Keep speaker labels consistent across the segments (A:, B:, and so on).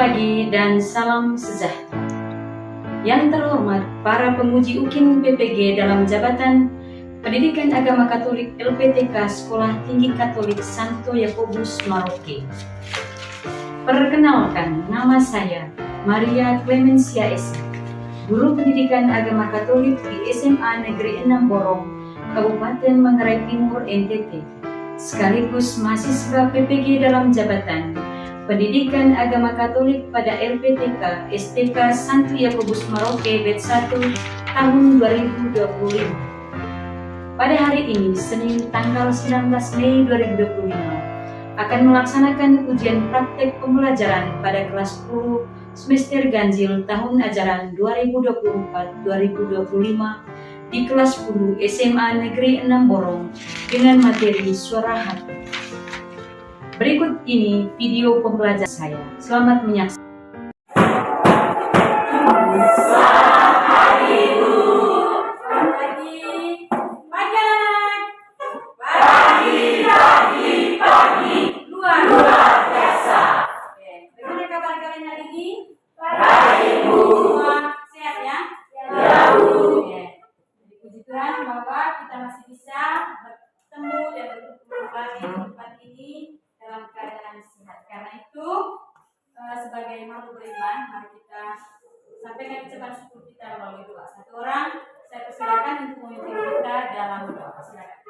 A: pagi dan salam sejahtera. Yang terhormat para penguji UKIN PPG dalam jabatan Pendidikan Agama Katolik LPTK Sekolah Tinggi Katolik Santo Yakobus Maroke. Perkenalkan, nama saya Maria Clemencia Esa, Guru Pendidikan Agama Katolik di SMA Negeri 6 Borong, Kabupaten Manggarai Timur, NTT, sekaligus mahasiswa PPG dalam jabatan Pendidikan Agama Katolik pada LPTK STK Santo Yakobus Maroke Batch 1 tahun 2025. Pada hari ini, Senin tanggal 19 Mei 2025, akan melaksanakan ujian praktek pembelajaran pada kelas 10 semester ganjil tahun ajaran 2024-2025 di kelas 10 SMA Negeri 6 Borong dengan materi suara hati. Berikut ini video pembelajaran saya. Selamat menyaksikan.
B: Selamat pagi, Ibu. Selamat pagi. Pagi, anak. Pagi. Luar biasa. Oke. Bagaimana kabar kalian hari ini? Baik, Ibu. Semua sehat ya? Ya, Bu. Oke. Puji Tuhan bahwa kita masih bisa bertemu dan berkumpul kembali di tempat ini dalam keadaan sehat. Karena itu sebagai makhluk beriman, mari kita sampaikan ucapan syukur kita melalui doa. Satu orang saya persilakan untuk memimpin kita dalam doa. Silakan.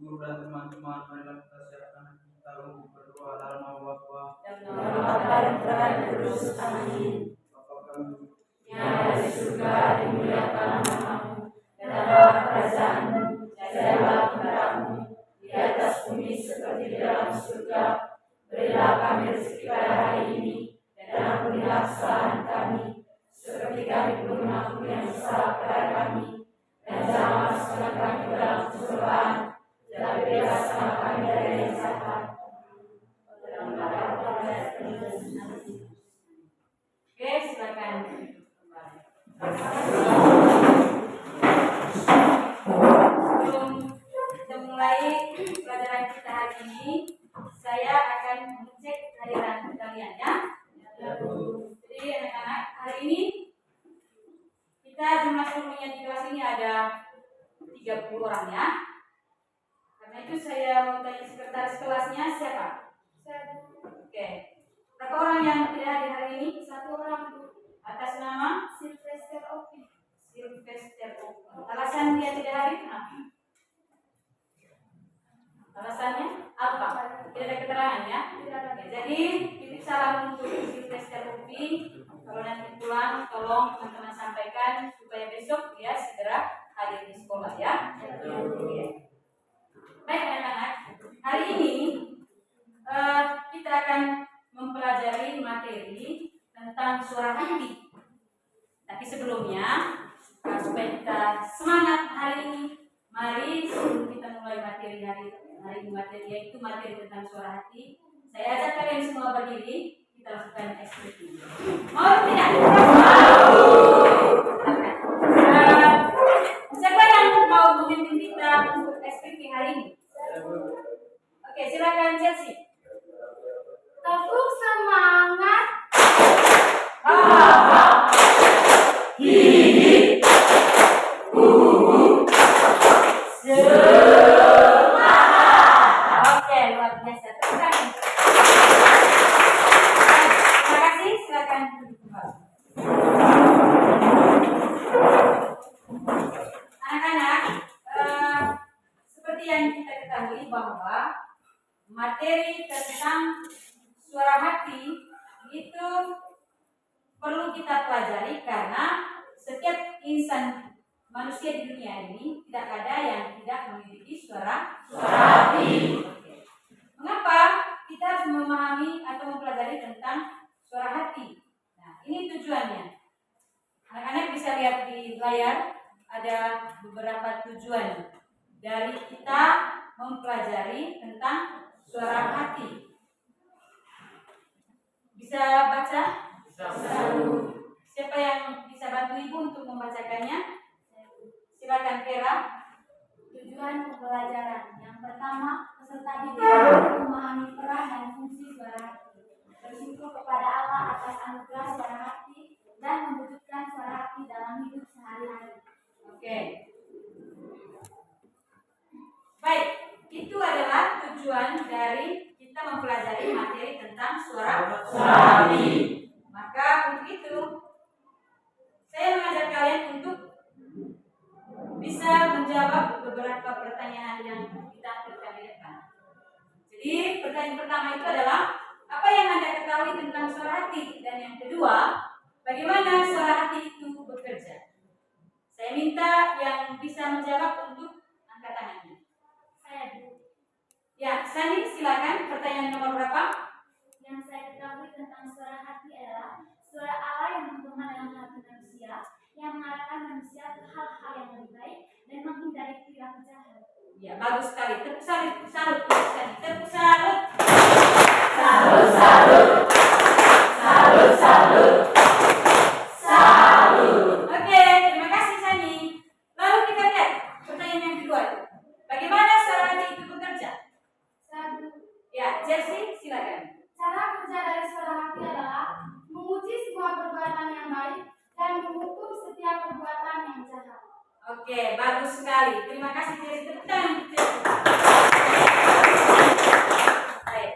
C: Guru dan teman-teman, marilah kita siapkan kita untuk berdoa dalam nama Bapa
B: Dan Bapa dan Putra dan Kudus. Amin.
C: Bapa kami
B: Yang ada di surga, dimuliakan namamu, datanglah kerajaanmu, jadilah kehendakmu di atas bumi seperti di dalam surga. Berilah kami rezeki pada hari ini, dan ampunilah kesalahan kami, seperti kami pun mengampuni yang bersalah kepada kami. Dan jangan masukkan kami ke dalam pencobaan, tetapi bebaskanlah kami dari yang jahat. Oke, silakan. Sebelum kita mulai pelajaran kita hari ini, saya akan mengecek kehadiran kalian ya. Jadi anak-anak, hari ini kita jumlah seluruhnya di kelas ini ada 30 orang ya. Karena itu saya mau tanya sekretaris kelasnya siapa? Oke. Berapa orang yang tidak hadir hari ini? 1 orang. Atas nama Sylvester Opi. Alasan dia tidak hadir kenapa? Alasannya apa? Tidak ada keterangan ya? Tidak ada. Jadi titip salam untuk Sylvester Opi. Kalau nanti pulang, tolong teman-teman sampaikan supaya besok dia segera hadir di sekolah ya. Oke. Baik anak-anak, hari ini kita akan mempelajari materi tentang suara hati. Tapi sebelumnya, supaya kita semangat hari ini, mari sebelum kita mulai materi hari ini, materi yaitu materi tentang suara hati, saya ajak kalian semua berdiri, kita lakukan ekspresi. Mau tidak? Siapa yang mau memimpin kita untuk ekspresi hari ini? Oke, silakan Chelsea.
D: Tepuk semangat.
B: Gigi. Semangat.
D: Oke, luar biasa.
B: Terima kasih, silakan duduk kembali. Anak-anak, seperti yang kita ketahui bahwa materi tentang suara hati itu perlu kita pelajari karena setiap insan manusia di dunia ini tidak ada yang tidak memiliki suara hati. Mengapa kita harus memahami atau mempelajari tentang suara hati? Nah, ini tujuannya. Anak-anak bisa lihat di layar ada beberapa tujuan dari kita mempelajari tentang suara hati. Bisa baca? Bisa. Siapa yang bisa bantu Ibu untuk membacakannya? Silakan Vera.
D: Tujuan pembelajaran. Yang pertama, peserta didik memahami peran dan fungsi suara hati. Bersyukur bersyukur kepada Allah atas anugerah suara hati dan mewujudkan suara hati dalam hidup sehari-hari.
B: Oke. Baik, itu adalah tujuan dari kita mempelajari materi tentang suara hati. Maka untuk itu saya mengajak kalian untuk bisa menjawab beberapa pertanyaan yang ditampilkan di depan. Jadi pertanyaan pertama itu adalah apa yang Anda ketahui tentang suara hati, dan yang kedua, bagaimana suara hati itu bekerja. Saya minta yang bisa menjawab untuk angkat tangannya.
D: Saya dulu.
B: Ya, Sani silakan. Pertanyaan nomor berapa?
D: Yang saya ketahui tentang suara hati adalah suara Allah yang menggema dalam hati manusia, yang mengarahkan manusia ke hal-hal yang lebih baik dan menghindari perilaku jahat.
B: Ya, bagus sekali. Tepuk salut, salut, Sani. Tepuk salut.
E: Salut, salut. Salut, salut. Salut.
B: Oke, terima kasih Sani. Lalu kita lihat pertanyaan yang kedua itu. Bagaimana suara hati itu bekerja?
D: Satu,
B: Ya, Chelsea silakan.
D: cara kerja dari suara hati adalah menguji semua perbuatan yang baik dan menghukum setiap perbuatan yang jahat.
B: Oke, bagus sekali. Terima kasih Chelsea. Tepuk tangan untuk Chelsea. Baik.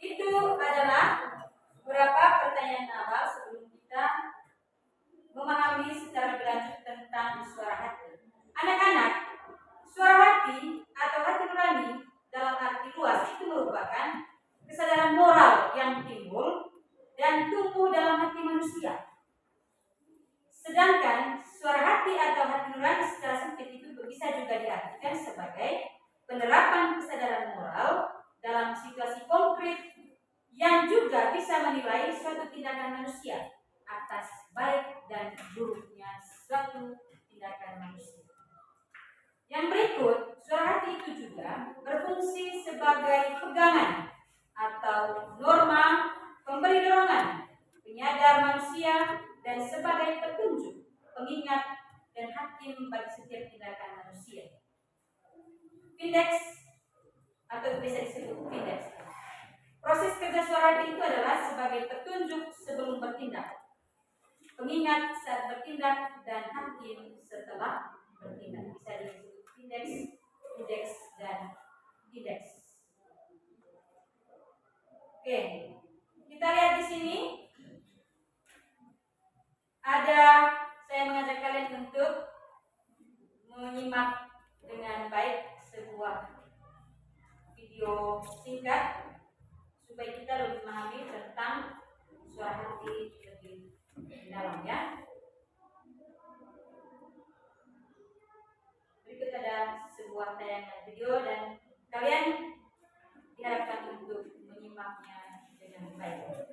B: Itu adalah beberapa pertanyaan awal sebelum kita memahami secara lebih lanjut tentang suara hati. Anak-anak, suara hati atau hati nurani dalam arti luas itu merupakan kesadaran moral yang timbul dan tumbuh dalam hati manusia. Sedangkan suara hati atau hati nurani secara sempit itu bisa juga diartikan sebagai penerapan kesadaran moral dalam situasi konkret yang juga bisa menilai suatu tindakan manusia atas baik dan buruknya suatu tindakan manusia. Yang berikut, suara hati itu juga berfungsi sebagai pegangan atau norma, pemberi dorongan, penyadar manusia, dan sebagai petunjuk, pengingat, dan hakim bagi setiap tindakan manusia. Indeks atau bisa disebut indeks. Proses kerja suara hati itu adalah sebagai petunjuk sebelum bertindak, pengingat saat bertindak, dan hakim setelah bertindak. Bisa disebut indeks, dan indeks. Oke, kita lihat di sini ada, saya mengajak kalian untuk menyimak dengan baik sebuah video singkat supaya kita lebih memahami tentang suara hati lebih dalam ya. Berikut ada sebuah tayangan video dan kalian diharapkan untuk menyimaknya dengan baik.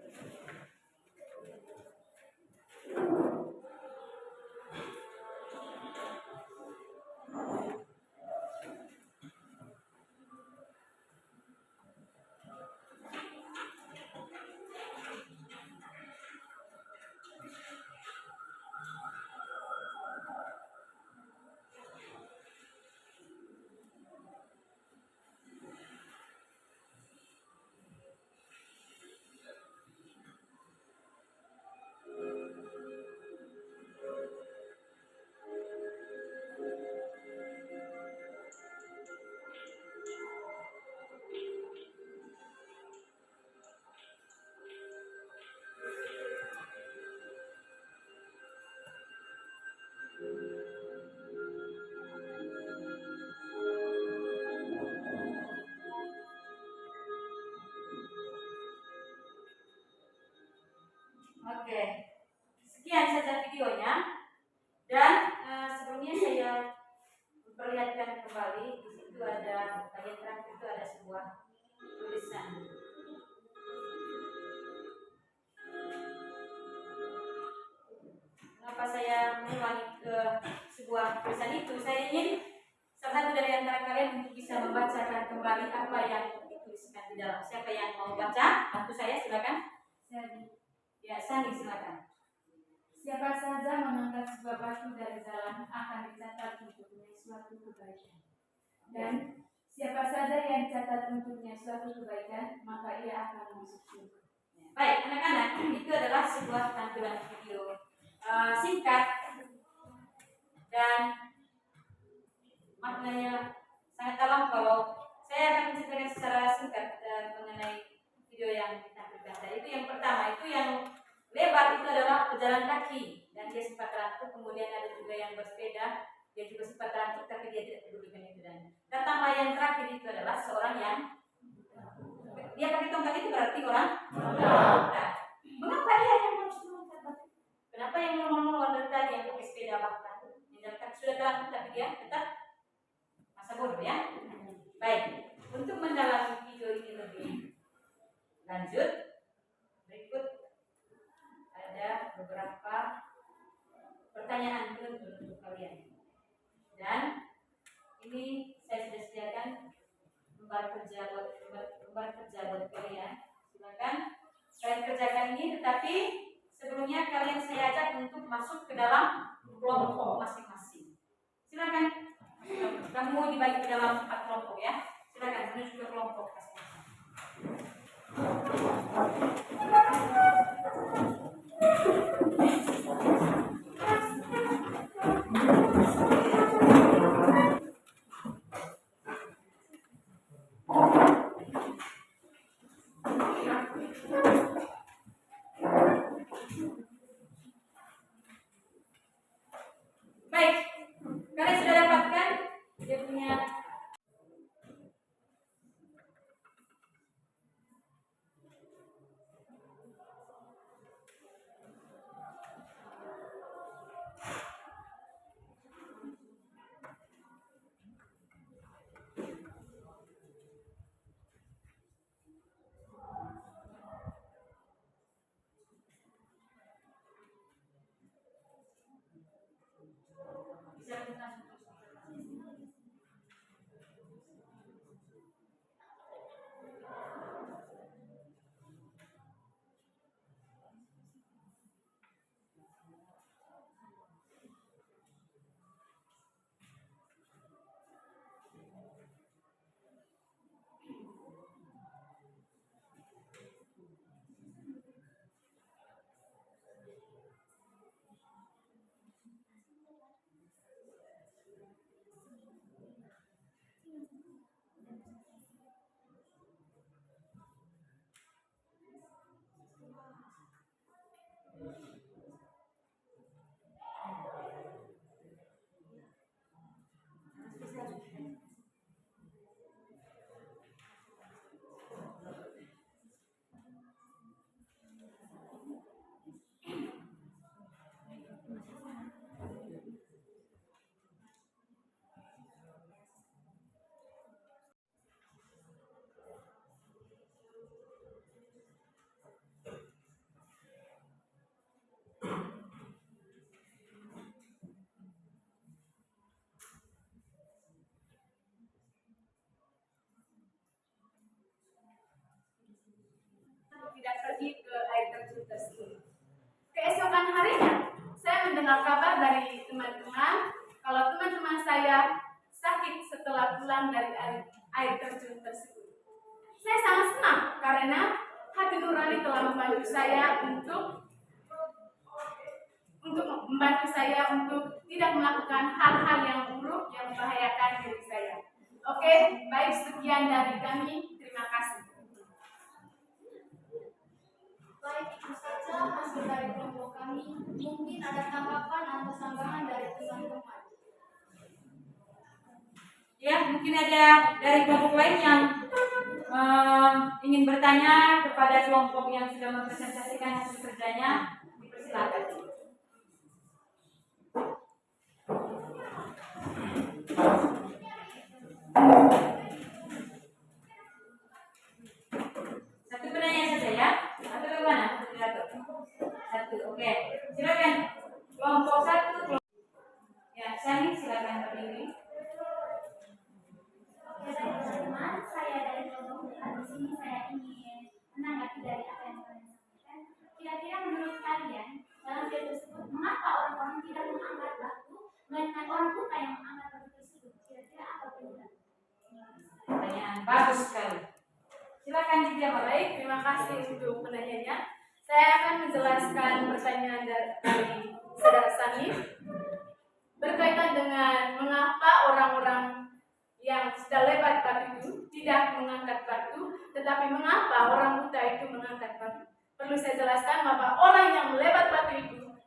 B: Oke, sekian saja videonya. Dan sebelumnya saya memperlihatkan kembali di situ ada bagian terakhir itu ada sebuah tulisan. Mengapa saya mengulangi ke sebuah tulisan itu? Saya ingin salah satu dari antara kalian untuk bisa membacakan kembali apa yang dituliskan di dalam. Siapa yang mau baca? Bantu saya, silakan. Ya, Sani silakan.
D: Siapa saja mengangkat sebuah batu dari jalan akan dicatat untuknya suatu kebaikan. Dan siapa saja yang dicatat untuknya suatu kebaikan, maka ia akan masuk surga.
B: Baik, anak-anak, itu adalah sebuah tampilan video singkat dan maknanya sangat dalam kalau saya akan menceritakan secara singkat mengenai video yang ditampilkan tadi. Itu yang pertama, itu yang lebar itu adalah pejalan kaki dan dia sempat rantuk, kemudian ada juga yang bersepeda, dia juga sempat rantuk tapi dia tidak pedulikan itu. Dan datanglah yang terakhir itu adalah seorang yang dia pakai tongkat, itu berarti orang buta. Mengapa dia yang harus melompat? Kenapa yang normal dari tadi yang pakai sepeda bahkan yang sudah terangkat tapi dia tetap masa bodoh ya? Baik, untuk mendalami video ini lebih lanjut, berikut ada beberapa pertanyaan untuk kalian. Dan ini saya sudah sediakan lembar kerja buat kalian. Silakan kalian kerjakan ini, tetapi sebelumnya kalian saya ajak untuk masuk ke dalam kelompok masing-masing. Silakan. Kamu dibagi ke dalam 4 kelompok ya. Silakan menuju ke kelompok masing-masing. Baik, kalian sudah dapatkan dia punya tidak pergi ke air terjun tersebut. Keesokan harinya, saya mendengar kabar dari teman-teman kalau teman-teman saya sakit setelah pulang dari air terjun tersebut. Saya sangat senang karena hati nurani telah membantu saya untuk tidak melakukan hal-hal yang buruk yang membahayakan diri saya. Oke, baik, sekian dari kami. Terima kasih.
D: Baik, itu saja hasil dari kelompok kami. Mungkin ada tanggapan atau sanggahan dari teman-teman.
B: Ya, mungkin ada dari kelompok lain yang ingin bertanya kepada kelompok yang sudah mempresentasikan hasil kerjanya. Dipersilakan. Satu penanya saja ya. Atau bagaimana? Satu, oke. Silakan. Kelompok 1. Ya, Sani silakan berdiri.
D: Oke, baik teman-teman, saya dari kelompok di sini saya ingin menanggapi dari apa yang kalian sampaikan. Kira-kira menurut kalian dalam video tersebut mengapa orang-orang tidak mengangkat batu, melainkan orang buta yang mengangkat batu tersebut? Kira-kira apa penyebabnya?
B: Pertanyaan bagus sekali. Silakan dijawab.
E: Baik, terima kasih untuk penanyanya. Saya akan menjelaskan pertanyaan dari saudara Sani berkaitan dengan mengapa orang-orang yang sudah lebat batu itu tidak mengangkat batu, tetapi mengapa orang buta itu mengangkat batu. Perlu saya jelaskan bahwa orang yang melebat batu itu,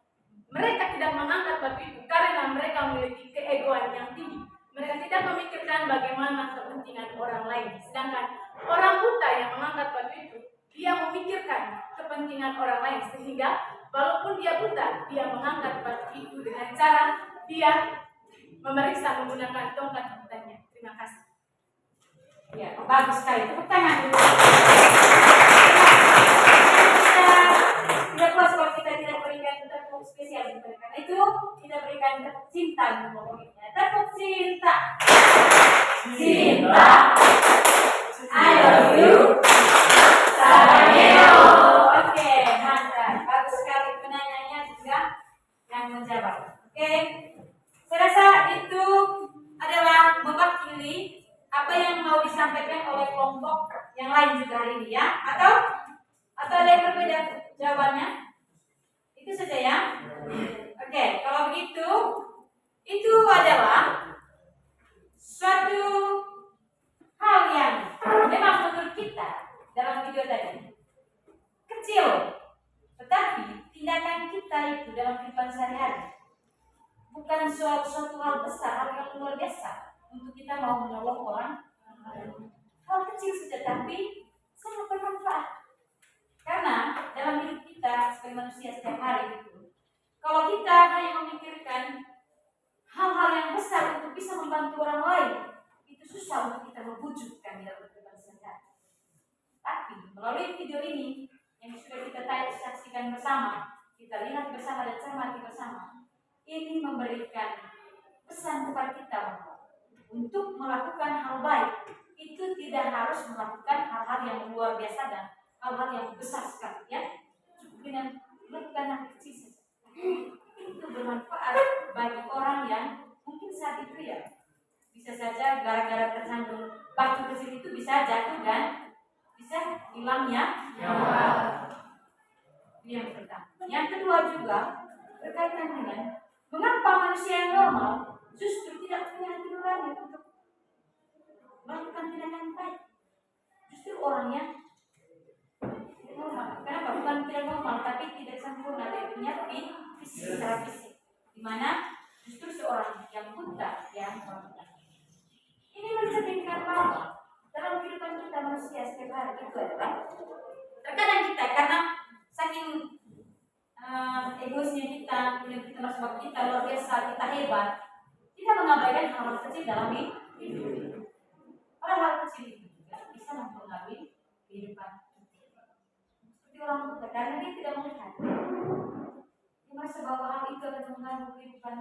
E: mereka tidak mengangkat batu itu karena mereka memiliki keegoan yang tinggi. Mereka tidak memikirkan bagaimana kepentingan orang lain. Sedangkan orang buta yang mengangkat batu itu, dia memikirkan kepentingan orang lain. Sehingga walaupun dia buta, dia mengangkat batu itu dengan cara dia memeriksa menggunakan tongkat hitanya. Terima kasih.
B: Ya, bagus sekali. Tepuk tangan dulu. Tidak puas kalau kita tidak berikan tepuk spesial. Karena itu kita berikan tepuk cinta dulu. Tepuk cinta.
E: Cinta, I love you. Sarangeo.
B: Oke, mantap. Bagus sekali penanyanya juga yang menjawab. Oke, saya rasa itu adalah mewakili apa yang mau disampaikan oleh kelompok yang lain juga hari ini ya, atau ada yang berbeda jawabannya? Itu saja ya. Oke, kalau begitu itu adalah suatu hal yang memang menurut kita dalam video tadi kecil, tetapi tindakan kita itu dalam kehidupan sehari-hari bukan suatu hal besar, hal yang luar biasa untuk kita mau menolong orang. Hal kecil saja tapi sangat bermanfaat. Karena dalam hidup kita sebagai manusia setiap hari itu, kalau kita hanya memikirkan hal-hal yang besar untuk bisa membantu orang lain, itu susah untuk kita mewujudkan dalam kehidupan sehari-hari. Tapi melalui video ini yang sudah kita saksikan bersama, kita lihat bersama dan cermati bersama, ini memberikan pesan kepada kita bahwa untuk melakukan hal baik itu tidak harus melakukan hal-hal yang luar biasa dan hal-hal yang besar sekali ya. Cukup dengan melakukan hal kecil saja. Itu bermanfaat bagi orang yang mungkin saat itu ya bisa saja gara-gara tersandung batu kecil itu bisa jatuh dan bisa hilangnya nyawa. Yang pertama. Yang kedua juga berkaitan dengan mengapa manusia yang normal justru tidak punya hati nurani untuk melakukan tindakan baik. Justru orangnya tidak normal. Kenapa? Bukan tidak normal, tapi tidak sempurna. Dia punya fisik secara fisik. Di mana justru seorang yang buta yang melakukan. Ini mencerminkan bahwa dalam kehidupan kita manusia setiap hari itu adalah terkadang kita karena saking egoisnya kita, kemudian kita merasa kita luar biasa, kita hebat, kita mengabaikan hal-hal kecil dalam hidup. Hal-hal kecil itu juga bisa mempengaruhi kehidupan kita. Seperti orang buta, karena dia tidak melihat, dia merasa bahwa hal itu akan mengganggu kehidupan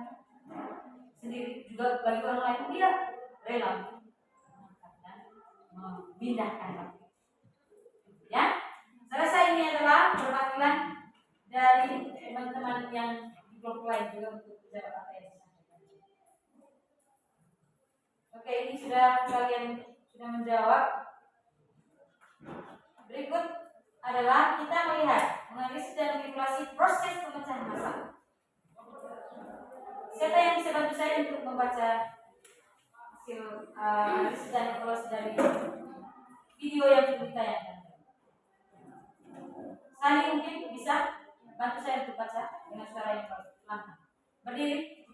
B: sendiri. Juga bagi orang lain dia rela memindahkan. Ya, saya rasa ini adalah perwakilan dari teman-teman yang di kelompok lain juga untuk menjawab apa yang disampaikan. Oke, ini sudah kalian sudah menjawab. Berikut adalah kita melihat menganalisis dan manipulasi proses pemecahan masalah. Siapa yang bisa bantu saya untuk membaca hasil analisis dan evaluasi dari video yang sudah ditayangkan? Sani mungkin bisa bantu saya untuk baca dengan suara yang lantang. Berdiri.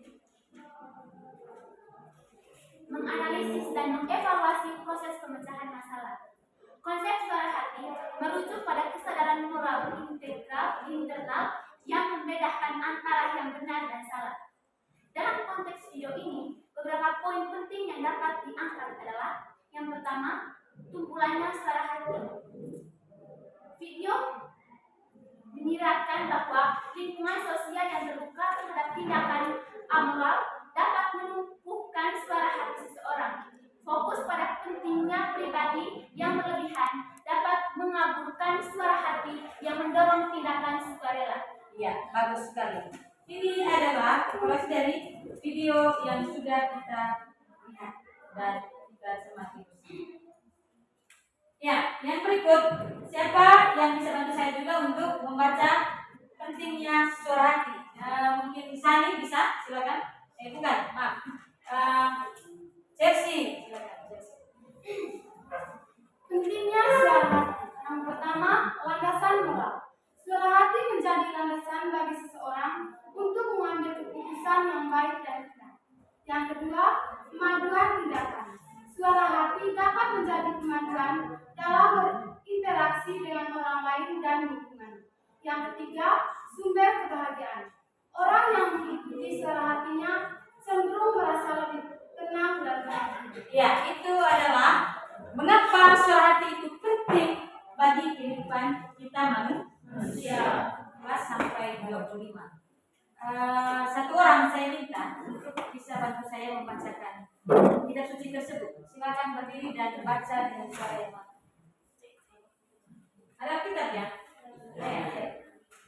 D: Menganalisis dan mengevaluasi proses pemecahan masalah. Konsep suara hati merujuk pada kesadaran moral internal yang membedakan antara yang benar dan salah. Dalam konteks video ini, beberapa poin penting yang dapat diangkat adalah yang pertama, tumpulannya suara hati. Video menyiratkan bahwa lingkungan sosial yang terbuka terhadap tindakan amoral dapat menumpukan suara hati seseorang. Fokus pada pentingnya pribadi yang berlebihan dapat mengaburkan suara hati yang mendorong tindakan sukarela.
B: Ya, bagus sekali. Ini adalah evaluasi dari video yang sudah kita lihat dan kita cermati bersama. Ya, yang berikut, siapa yang bisa bantu saya juga untuk membaca pentingnya suara hati? Mungkin Sani bisa, silakan. Bukan, maaf. Chelsea, silakan. Chelsea.
E: Pentingnya suara hati. Yang pertama, landasan moral. Suara hati menjadi landasan bagi seseorang untuk mengambil keputusan yang baik dan benar. Yang kedua, kemajuan tindakan. Suara hati dapat menjadi kemajuan dalam berinteraksi dengan orang lain dan lingkungan. Yang ketiga, sumber kebahagiaan. Orang yang mengikuti suara hatinya cenderung merasa lebih tenang dan bahagia.
B: Ya, itu adalah mengapa suara hati itu penting bagi kehidupan kita manusia. Kelas sampai 25. Satu orang saya minta untuk bisa bantu saya membacakan kitab suci tersebut. Silakan berdiri dan baca dengan suara yang mantap. Ada kitab ya?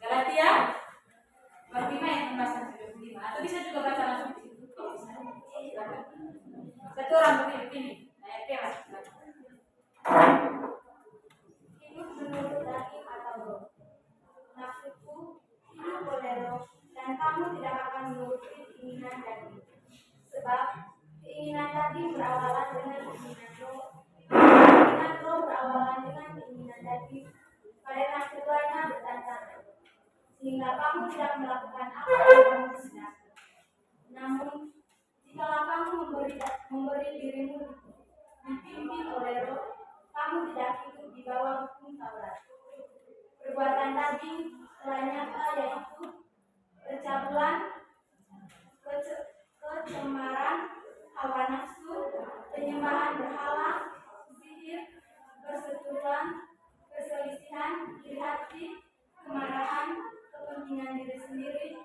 B: Galatia 25 yang pembahasan 25. Atau bisa juga baca langsung di situ. Silakan. Satu orang berdiri ini. Keras.
D: Hidup menurut daging atau roh. Nafsuku hidup oleh roh, dan kamu tidak akan menuruti keinginan daging. Sebab keinginan daging berawalan dengan keinginan roh, keinginan roh berawalan dengan keinginan daging. Karena keduanya bertentangan, sehingga kamu tidak melakukan apa yang kamu kehendaki. Namun, jikalau kamu memberi dirimu dipimpin oleh roh, kamu tidak hidup di bawah hukum Taurat. Perbuatan daging telah nyata, yaitu percabulan, kecemaran, hawa nafsu, penyembahan berhala, sihir, persetubuhan, perselisihan, iri hati, kemarahan, kepentingan diri sendiri,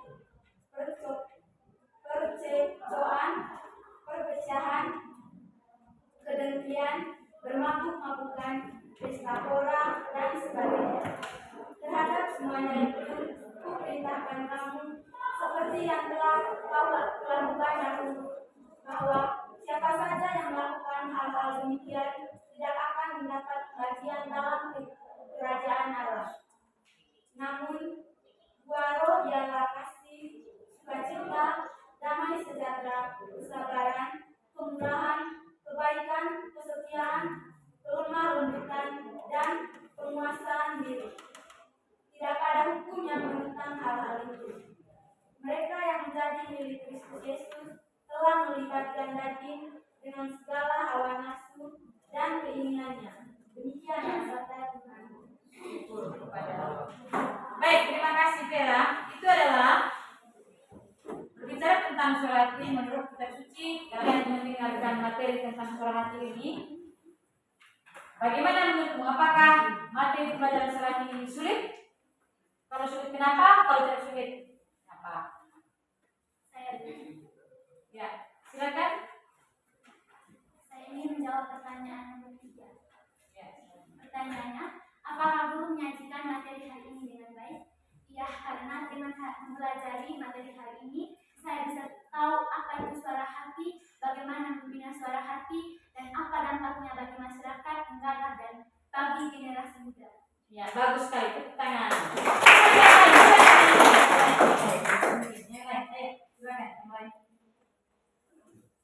D: percekcokan, perpecahan, kedengkian, bermabuk-mabukan, pesta pora, dan sebagainya. Terhadap semuanya itu, kuperintahkan kamu seperti yang telah kau lakukan dahulu, bahwa siapa saja yang melakukan hal-hal demikian tidak akan mendapat bagian dalam kerajaan Allah. Namun, buah roh ialah kasih, sukacita, damai sejahtera, kesabaran, kemurahan, kebaikan, kesetiaan, kelemah lembutan, dan penguasaan diri. Tidak ada hukum yang menentang hal-hal itu. Mereka yang menjadi milik Kristus Yesus telah melibatkan daging dengan segala hawa nafsu dan keinginannya. Demikian yang sabda Tuhan.
B: Baik, terima kasih Vera. Itu adalah berbicara tentang suara hati menurut kitab suci. Kalian mendengarkan materi tentang suara hati ini. Bagaimana menurutmu? Apakah materi pelajaran suara hati ini sulit? Kalau sulit, kenapa? Kalau tidak sulit, kenapa? Ya, silakan.
D: Saya ingin menjawab pertanyaan nomor 3.
B: Ya.
D: Pertanyaannya, apakah guru menyajikan materi hari ini dengan baik? Ya, karena dengan mempelajari materi hari ini, saya bisa tahu apa itu suara hati, bagaimana membina suara hati, dan apa dampaknya bagi masyarakat, negara, dan bagi generasi muda.
B: Ya, bagus sekali. Tepuk tangan.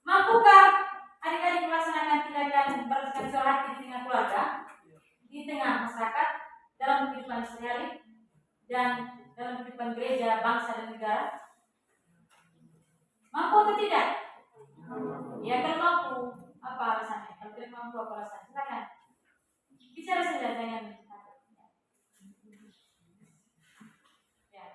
B: Mampukah adik-adik melaksanakan tindakan berdasarkan suara hati di tengah keluarga, di tengah masyarakat, dalam kehidupan sehari-hari, dan dalam kehidupan gereja, bangsa, dan negara? Mampu atau tidak? Ya, kalau mampu, apa alasannya? Kalau tidak mampu, apa alasannya? Silakan. Bicara saja, jangan. Ya.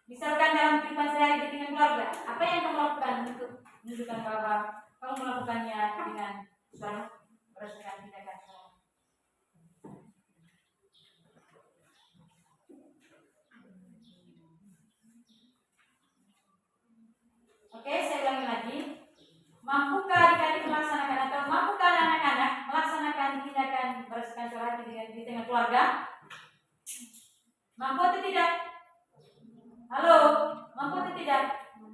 B: Misalkan dalam kehidupan sehari-hari di tengah keluarga, apa yang kamu lakukan untuk menunjukkan bahwa kamu melakukannya dengan suara berdasarkan tindakan suara? Oke, saya ulangi lagi. Mampukah adik-adik melaksanakan atau mampukah anak-anak melaksanakan tindakan berdasarkan suara hati di tengah keluarga? Mampu atau tidak? Halo, mampu atau tidak?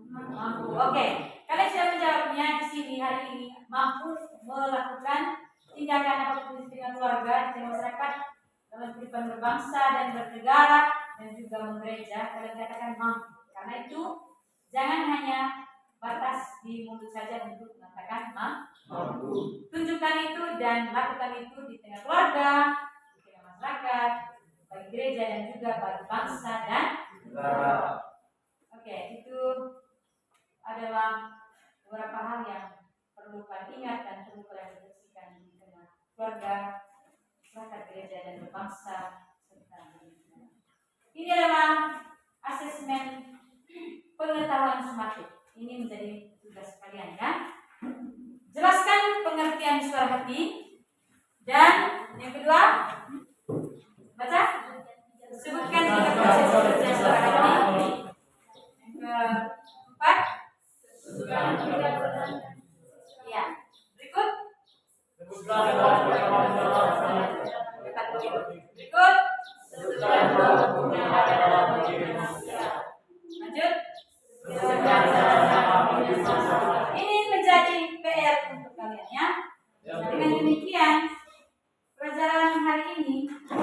B: Mampu. Oke. Kalian sudah menjawabnya di sini hari ini, mampu melakukan tindakan apapun di tengah keluarga, di tengah masyarakat, dalam kehidupan berbangsa dan bernegara, dan juga menggereja. Kalian katakan mampu. Karena itu jangan hanya batas di mulut saja untuk mengatakan mampu. Tunjukkan itu dan lakukan itu di tengah keluarga, di tengah masyarakat, bagi gereja dan juga bagi bangsa dan negara. Oke, itu adalah beberapa hal yang perlu kalian ingat dan perlu kalian refleksikan di tengah keluarga, masyarakat, gereja dan berbangsa serta negara. Ini adalah asesmen pengetahuan somatik. Ini menjadi tugas kalian ya. Jelaskan pengertian suara hati. Dan yang kedua, baca. Sebutkan 3 proses pengertian suara hati. Yang keempat, ya. Berikut. Berikut. Lanjut. Ini menjadi PR untuk kalian ya. Dengan demikian, pelajaran hari ini kita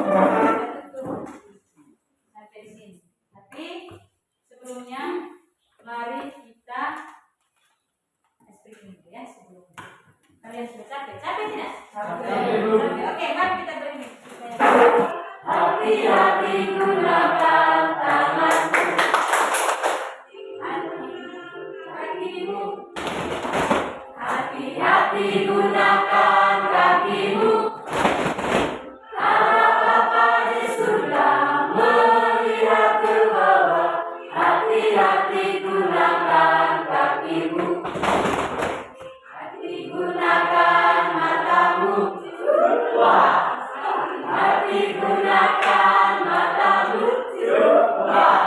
B: tutup sampai di sini. Tapi sebelumnya, mari kita speaking dulu ya sebelumnya. Kalian sudah capek tidak? Capek. Oke, mari kita berhenti. Hati-hati gunakan tanganmu. Hati-hati gunakan kakimu. Karena Bapa di surga melihat ke bawah. Hati-hati gunakan kakimu. Hati gunakan matamu. Wah. Hati gunakan matamu. Wah.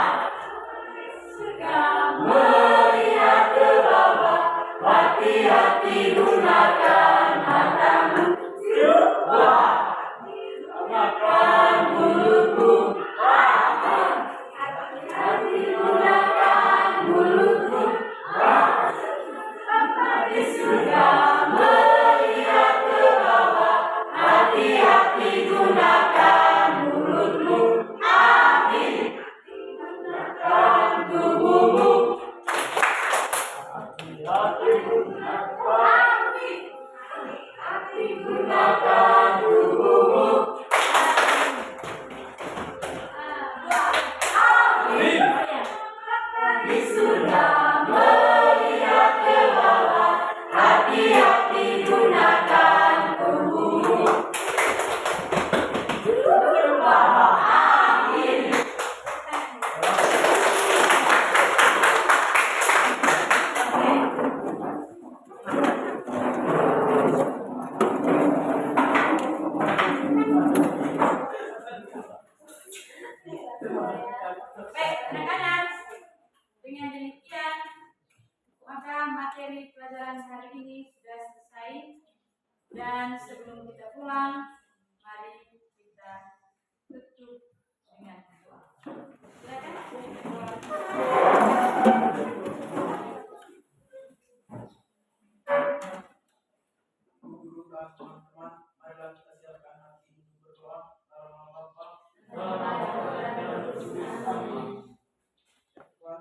B: Melihat ke bawah. Hati-hati gunakan matamu. Wah. Gunakan mulutmu. Hati gunakan mulutmu. Bapa di surga melihat ke bawah. Hati-hati gunakan mulutmu. Amin. Gunakan tubuhmu. Hati gunakan tubuhmu. Amin. Di surga melihat ke bawah. Hati-hati gunakan tubuhmu. Amin. Baik, anak-anak, dengan demikian maka materi pelajaran hari ini sudah selesai. Dan sebelum kita pulang, mari kita tutup dengan doa.
C: Guru dan teman-teman, marilah kita siapkan hati untuk berdoa. Dalam nama Bapa. Tuhan,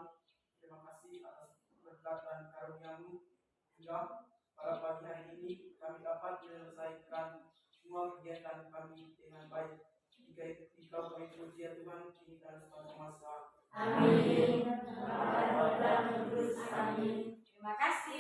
C: terima kasih atas berkat dan karunia-Mu hingga pada pagi hari ini kami dapat menyelesaikan semua kegiatan kami dengan baik. Jika kami puji ya Tuhan, kini dan sepanjang masa.
B: Amin. Terima kasih.